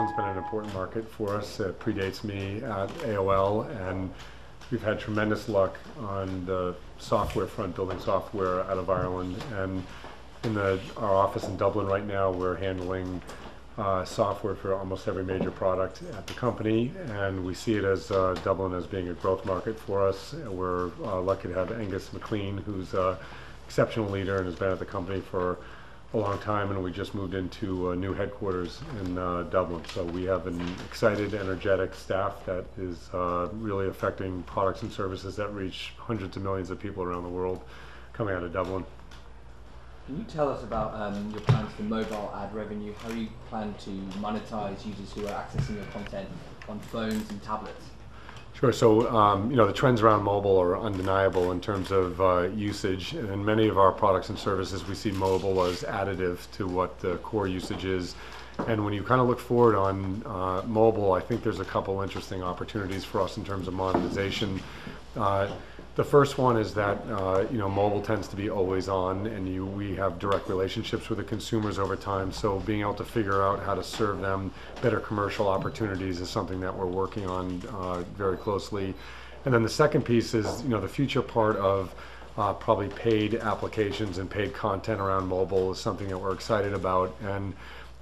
Ireland's been an important market for us. It predates me at AOL, and we've had tremendous luck on the software front, building software out of Ireland. And in our office in Dublin right now, we're handling software for almost every major product at the company, and we see it as Dublin as being a growth market for us. We're lucky to have Angus McLean, who's an exceptional leader and has been at the company for a long time, and we just moved into a new headquarters in Dublin. So we have an excited, energetic staff that is really affecting products and services that reach hundreds of millions of people around the world coming out of Dublin. Can you tell us about your plans for mobile ad revenue? How you plan to monetize users who are accessing your content on phones and tablets? Sure. So, the trends around mobile are undeniable in terms of usage. And in many of our products and services, we see mobile as additive to what the core usage is. And when you kind of look forward on mobile, I think there's a couple interesting opportunities for us in terms of monetization. The first one is that mobile tends to be always on, and we have direct relationships with the consumers over time. So being able to figure out how to serve them better commercial opportunities is something that we're working on very closely. And then the second piece is the future part of probably paid applications and paid content around mobile is something that we're excited about. And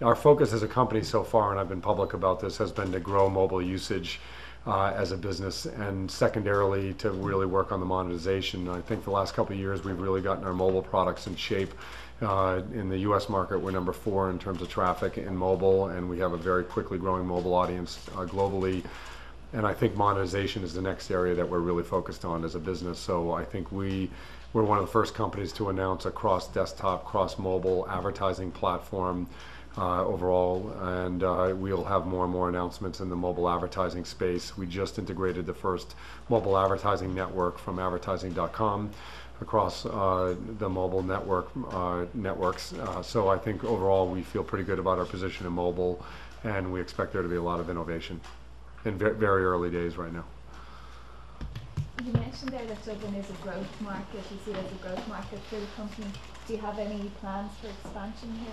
our focus as a company so far, and I've been public about this, has been to grow mobile usage as a business, and secondarily to really work on the monetization. I think the last couple of years we've really gotten our mobile products in shape. In the US market, we're number 4 in terms of traffic in mobile, and we have a very quickly growing mobile audience globally. And I think monetization is the next area that we're really focused on as a business. So I think we're one of the first companies to announce a cross-desktop, cross-mobile advertising platform overall, and we'll have more and more announcements in the mobile advertising space. We just integrated the first mobile advertising network from advertising.com across the mobile networks. So I think overall we feel pretty good about our position in mobile, and we expect there to be a lot of innovation in very early days right now. You mentioned there that Dublin is a growth market. You see it as a growth market for the company. Do you have any plans for expansion here?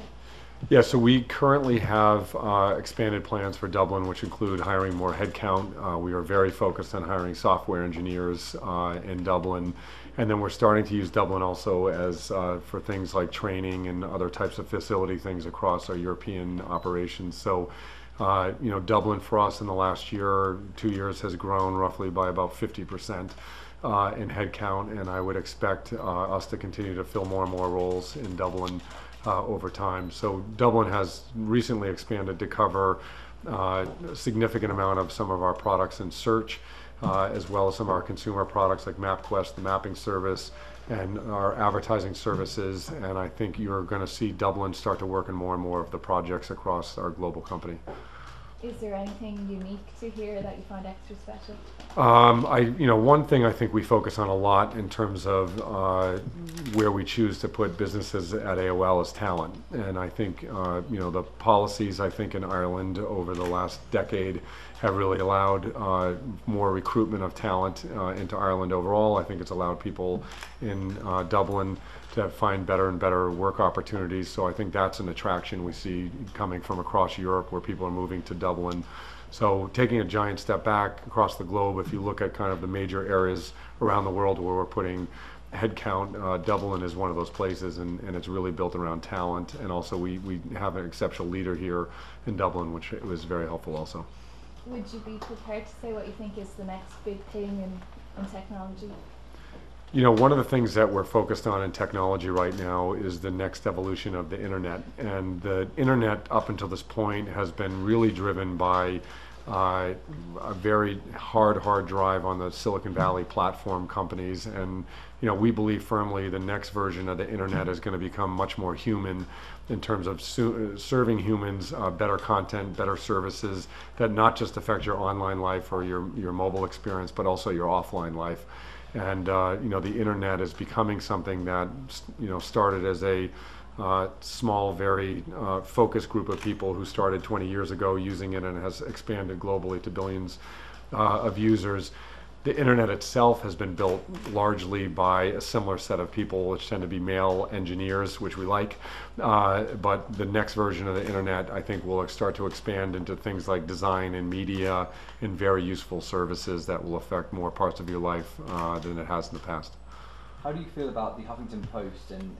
Yeah, so we currently have expanded plans for Dublin, which include hiring more headcount. We are very focused on hiring software engineers in Dublin, and then we're starting to use Dublin also as for things like training and other types of facility things across our European operations. So, Dublin for us in the last 2 years has grown roughly by about 50% in headcount, and I would expect us to continue to fill more and more roles in Dublin over time. So Dublin has recently expanded to cover a significant amount of some of our products in search, as well as some of our consumer products like MapQuest, the mapping service, and our advertising services. And I think you're going to see Dublin start to work in more and more of the projects across our global company. Is there anything unique to here that you find extra special? One thing I think we focus on a lot in terms of where we choose to put businesses at AOL is talent. And I think, the policies I think in Ireland over the last decade have really allowed more recruitment of talent into Ireland overall. I think it's allowed people in Dublin to find better and better work opportunities. So I think that's an attraction we see coming from across Europe, where people are moving to Dublin. So taking a giant step back across the globe, if you look at kind of the major areas around the world where we're putting headcount, Dublin is one of those places, and it's really built around talent. And also we have an exceptional leader here in Dublin, which was very helpful also. Would you be prepared to say what you think is the next big thing in technology? One of the things that we're focused on in technology right now is the next evolution of the internet. And the internet up until this point has been really driven by a very hard drive on the Silicon Valley platform companies. And we believe firmly the next version of the internet is going to become much more human in terms of serving humans better content, better services that not just affect your online life or your mobile experience, but also your offline life. And the internet is becoming something that started as a small, very focused group of people who started 20 years ago using it, and has expanded globally to billions of users. The internet itself has been built largely by a similar set of people, which tend to be male engineers, which we like. But the next version of the internet, I think, will start to expand into things like design and media and very useful services that will affect more parts of your life than it has in the past. How do you feel about the Huffington Post and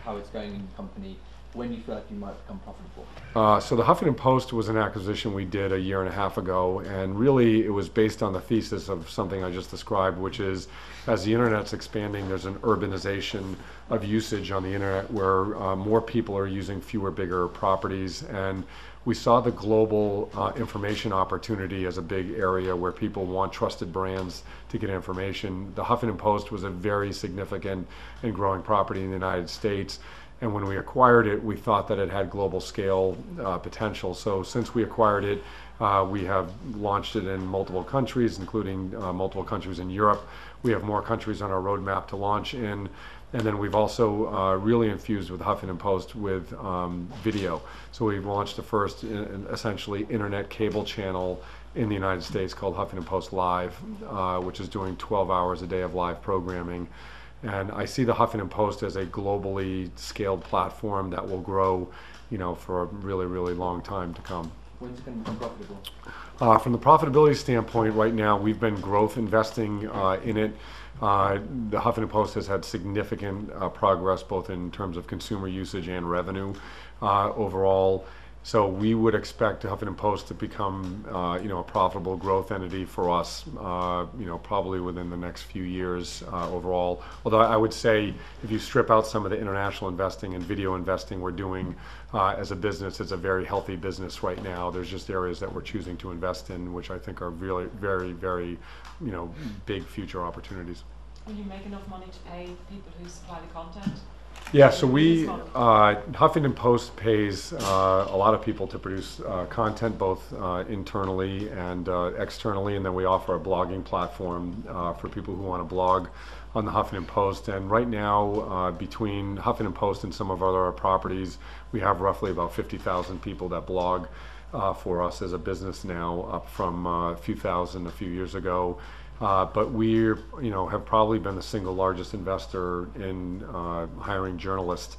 how it's going in the company? When do you feel like you might become profitable? So the Huffington Post was an acquisition we did a year and a half ago, and really it was based on the thesis of something I just described, which is as the internet's expanding, there's an urbanization of usage on the internet where more people are using fewer, bigger properties, and we saw the global information opportunity as a big area where people want trusted brands to get information. The Huffington Post was a very significant and growing property in the United States. And when we acquired it, we thought that it had global scale potential. So since we acquired it, we have launched it in multiple countries, including multiple countries in Europe. We have more countries on our roadmap to launch in. And then we've also really infused with Huffington Post with video. So we've launched the first essentially internet cable channel in the United States called Huffington Post Live, which is doing 12 hours a day of live programming. And I see the Huffington Post as a globally scaled platform that will grow, for a really, really long time to come. When's it going to become profitable? From the profitability standpoint, right now we've been growth investing in it. The Huffington Post has had significant progress both in terms of consumer usage and revenue overall. So we would expect the Huffington Post to become, a profitable growth entity for us, probably within the next few years overall. Although I would say if you strip out some of the international investing and video investing we're doing as a business, it's a very healthy business right now. There's just areas that we're choosing to invest in, which I think are really very, very, big future opportunities. Will you make enough money to pay people who supply the content? Yeah, so Huffington Post pays a lot of people to produce content, both internally and externally, and then we offer a blogging platform for people who want to blog on the Huffington Post. And right now, between Huffington Post and some of our other properties, we have roughly about 50,000 people that blog for us as a business now, up from a few thousand a few years ago. But we, have probably been the single largest investor in hiring journalists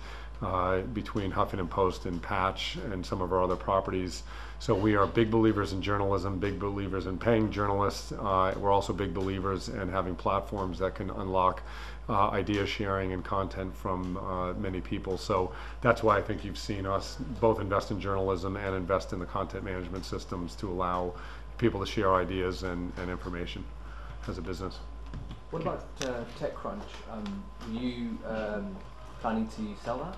between Huffington Post and Patch and some of our other properties. So we are big believers in journalism, big believers in paying journalists. We're also big believers in having platforms that can unlock idea sharing and content from many people. So that's why I think you've seen us both invest in journalism and invest in the content management systems to allow people to share ideas and information as a business. What about TechCrunch? Are you planning to sell that?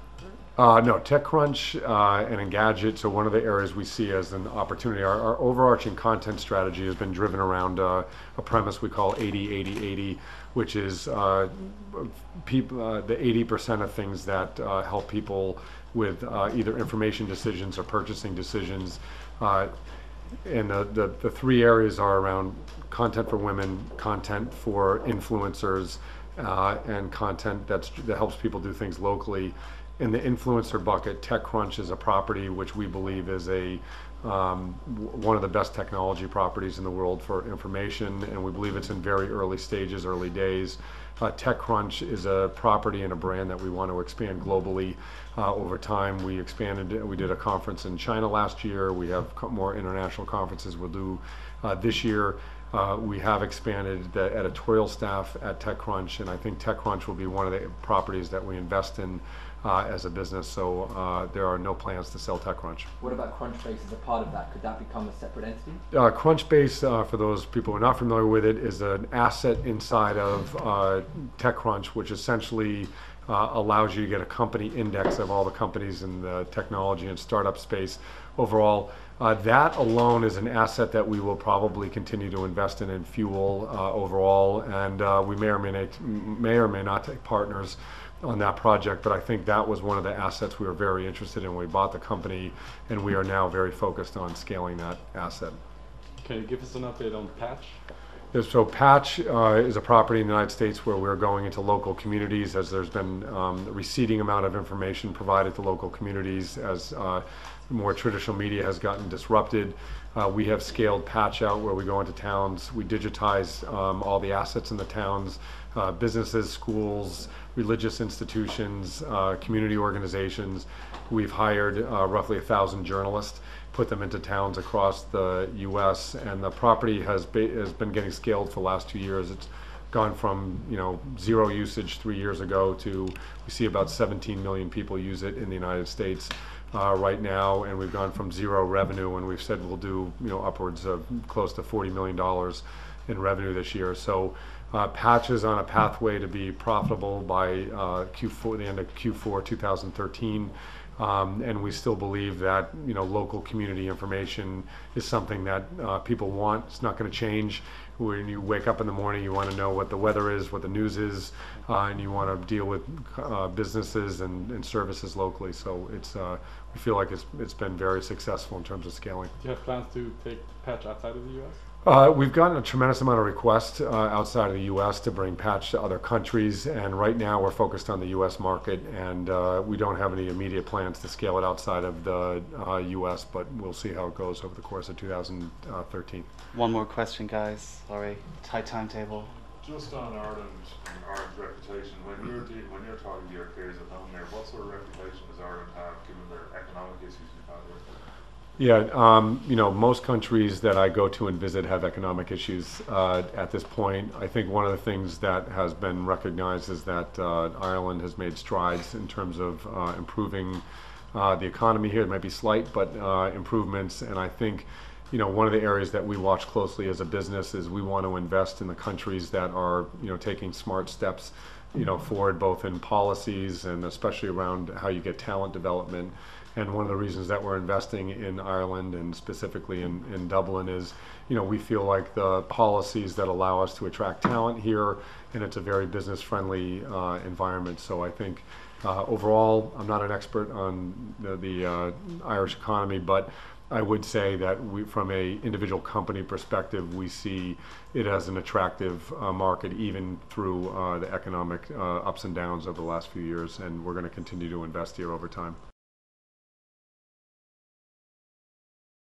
No, TechCrunch and Engadget are one of the areas we see as an opportunity. Our overarching content strategy has been driven around a premise we call 80-80-80, which is the 80% of things that help people with either information decisions or purchasing decisions. And the three areas are around content for women, content for influencers, and content that helps people do things locally. In the influencer bucket, TechCrunch is a property which we believe is one of the best technology properties in the world for information, and we believe it's in very early stages, early days. TechCrunch is a property and a brand that we want to expand globally over time. We did a conference in China last year. We have more international conferences we'll do this year. We have expanded the editorial staff at TechCrunch, and I think TechCrunch will be one of the properties that we invest in as a business. So there are no plans to sell TechCrunch. What about Crunchbase as a part of that? Could that become a separate entity? Crunchbase, for those people who are not familiar with it, is an asset inside of TechCrunch, which essentially allows you to get a company index of all the companies in the technology and startup space overall. That alone is an asset that we will probably continue to invest in and fuel overall, and we may or may not take partners on that project, but I think that was one of the assets we were very interested in when we bought the company, and we are now very focused on scaling that asset. Can you give us an update on Patch? So Patch is a property in the United States where we're going into local communities as there's been a receding amount of information provided to local communities as more traditional media has gotten disrupted. We have scaled patch out where we go into towns. We digitize all the assets in the towns, businesses, schools, religious institutions, community organizations. We've hired roughly 1,000 journalists, put them into towns across the U.S., and the property has been getting scaled for the last 2 years. It's gone from 0 usage 3 years ago to we see about 17 million people use it in the United States right now, and we've gone from 0 revenue, and we've said we'll do upwards of close to $40 million in revenue this year. So Patch is on a pathway to be profitable by the end of Q4 2013. And we still believe that local community information is something that people want. It's not going to change. When you wake up in the morning, you want to know what the weather is, what the news is, and you want to deal with businesses and services locally. So we feel like it's been very successful in terms of scaling. Do you have plans to take Patch outside of the U.S.? We've gotten a tremendous amount of requests outside of the U.S. to bring Patch to other countries, and right now we're focused on the U.S. market, and we don't have any immediate plans to scale it outside of the U.S., but we'll see how it goes over the course of 2013. One more question, guys. Sorry, tight timetable. Just on Ireland and Ireland's reputation, when you're talking to your peers at home there, what sort of reputation does Ireland have given their economic issues we've had with it? Yeah, most countries that I go to and visit have economic issues at this point. I think one of the things that has been recognized is that Ireland has made strides in terms of improving the economy here. It might be slight, but improvements. And I think, one of the areas that we watch closely as a business is we want to invest in the countries that are, taking smart steps, forward both in policies and especially around how you get talent development. And one of the reasons that we're investing in Ireland and specifically in Dublin is, we feel like the policies that allow us to attract talent here, and it's a very business-friendly environment. So I think overall, I'm not an expert on the Irish economy, but I would say that from a individual company perspective, we see it as an attractive market even through the economic ups and downs over the last few years, and we're going to continue to invest here over time.